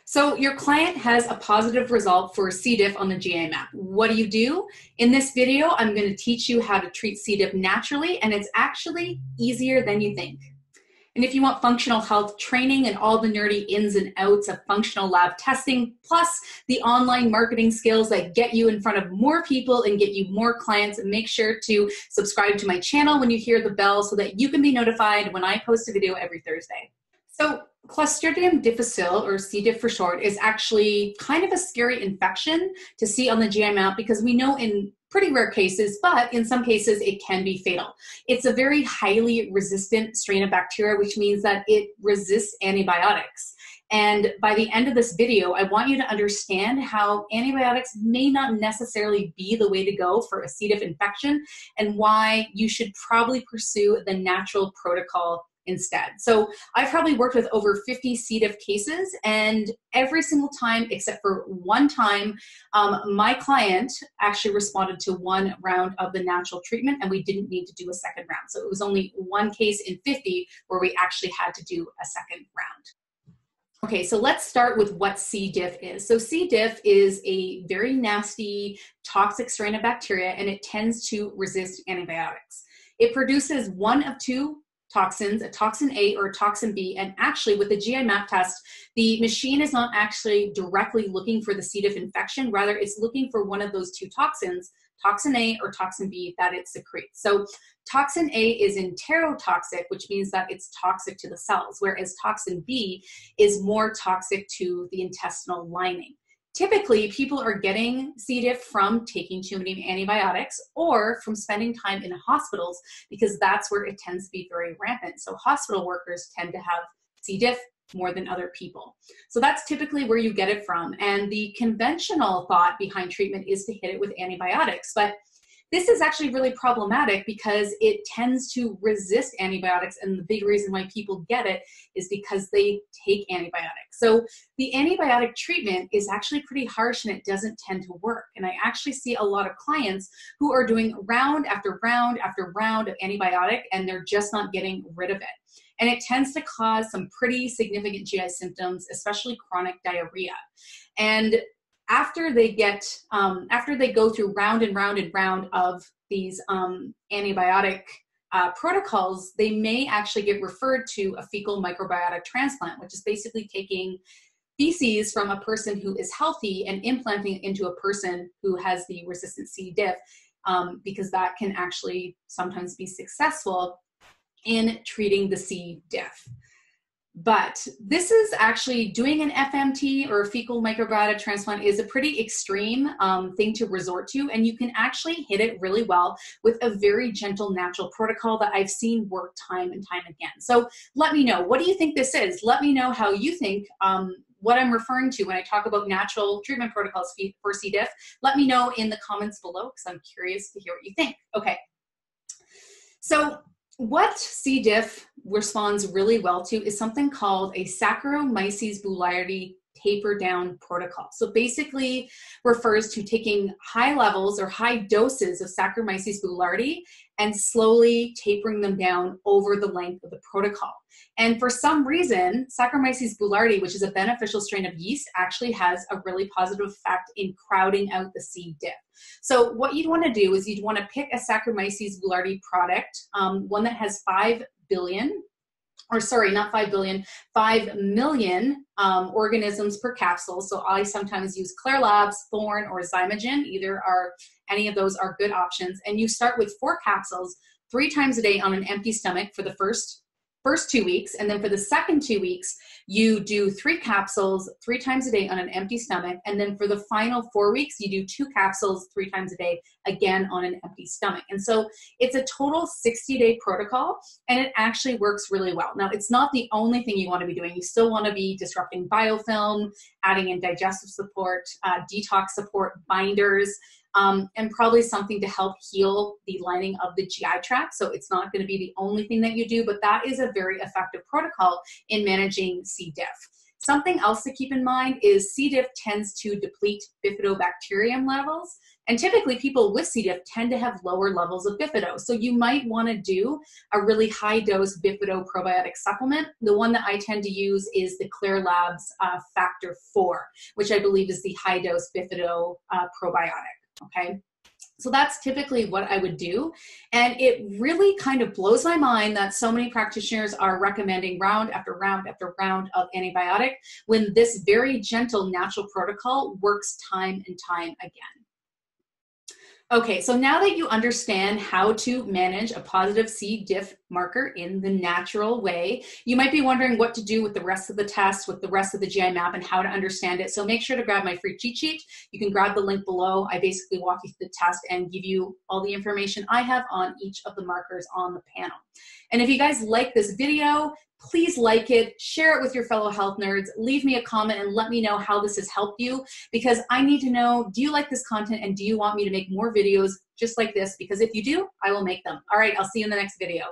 So your client has a positive result for C.diff on the GI map. What do you do? In this video, I'm going to teach you how to treat C.diff naturally, and it's actually easier than you think. And if you want functional health training and all the nerdy ins and outs of functional lab testing, plus the online marketing skills that get you in front of more people and get you more clients, make sure to subscribe to my channel when you hear the bell so that you can be notified when I post a video every Thursday. So Clostridium difficile, or C.diff for short, is actually kind of a scary infection to see on the GI map because we know in pretty rare cases, but in some cases it can be fatal. It's a very highly resistant strain of bacteria, which means that it resists antibiotics. And by the end of this video, I want you to understand how antibiotics may not necessarily be the way to go for a C.diff infection and why you should probably pursue the natural protocol instead. So I've probably worked with over 50 C.diff cases, and every single time except for one time, my client actually responded to one round of the natural treatment and we didn't need to do a second round. So it was only one case in 50 where we actually had to do a second round. Okay, so let's start with what C.diff is. So C.diff is a very nasty, toxic strain of bacteria, and it tends to resist antibiotics. It produces one of two toxins, a toxin A or a toxin B, and actually with the GI map test, the machine is not actually directly looking for the C.diff infection, rather it's looking for one of those two toxins, toxin A or toxin B, that it secretes. So toxin A is enterotoxic, which means that it's toxic to the cells, whereas toxin B is more toxic to the intestinal lining. Typically, people are getting C.diff from taking too many antibiotics or from spending time in hospitals because that's where it tends to be very rampant. So hospital workers tend to have C.diff more than other people. So that's typically where you get it from. And the conventional thought behind treatment is to hit it with antibiotics. But this is actually really problematic because it tends to resist antibiotics, and the big reason why people get it is because they take antibiotics. So the antibiotic treatment is actually pretty harsh and it doesn't tend to work. And I actually see a lot of clients who are doing round after round after round of antibiotic and they're just not getting rid of it. And it tends to cause some pretty significant GI symptoms, especially chronic diarrhea. And after they go through round and round and round of these antibiotic protocols, they may actually get referred to a fecal microbiota transplant, which is basically taking feces from a person who is healthy and implanting it into a person who has the resistant C.diff, because that can actually sometimes be successful in treating the C.diff. But this is actually doing an FMT or a fecal microbiota transplant is a pretty extreme thing to resort to, and you can actually hit it really well with a very gentle natural protocol that I've seen work time and time again. So let me know, what do you think this is? Let me know how you think what I'm referring to when I talk about natural treatment protocols for C.diff. Let me know in the comments below because I'm curious to hear what you think. Okay, so what C.diff responds really well to is something called a saccharomyces boulardii taper down protocol. So basically refers to taking high levels or high doses of Saccharomyces boulardii and slowly tapering them down over the length of the protocol. And for some reason, Saccharomyces boulardii, which is a beneficial strain of yeast, actually has a really positive effect in crowding out the C.diff. So what you'd want to do is you'd want to pick a Saccharomyces boulardii product, one that has 5 billion, or sorry, not 5 billion, 5 million organisms per capsule. So I sometimes use Claire Labs, Thorne, or Zymogen. Any of those are good options. And you start with 4 capsules 3 times a day on an empty stomach for the first 2 weeks, and then for the second 2 weeks, you do 3 capsules 3 times a day on an empty stomach, and then for the final 4 weeks, you do 2 capsules 3 times a day, again on an empty stomach. And so it's a total 60-day protocol, and it actually works really well. Now, it's not the only thing you want to be doing. You still want to be disrupting biofilm, adding in digestive support, detox support, binders, and probably something to help heal the lining of the GI tract. So it's not going to be the only thing that you do, but that is a very effective protocol in managing C.diff. Something else to keep in mind is C. diff tends to deplete bifidobacterium levels, and typically people with C. diff tend to have lower levels of bifido. So you might want to do a really high dose bifido probiotic supplement. The one that I tend to use is the Clear Labs Factor 4, which I believe is the high dose bifido probiotic, okay? So that's typically what I would do. And it really kind of blows my mind that so many practitioners are recommending round after round after round of antibiotic when this very gentle natural protocol works time and time again. Okay, so now that you understand how to manage a positive C. diff marker in the natural way, you might be wondering what to do with the rest of the test, with the rest of the GI map, and how to understand it. So make sure to grab my free cheat sheet. You can grab the link below. I basically walk you through the test and give you all the information I have on each of the markers on the panel. And if you guys like this video, please like it, share it with your fellow health nerds, leave me a comment and let me know how this has helped you, because I need to know, do you like this content and do you want me to make more videos just like this? Because if you do, I will make them. All right, I'll see you in the next video.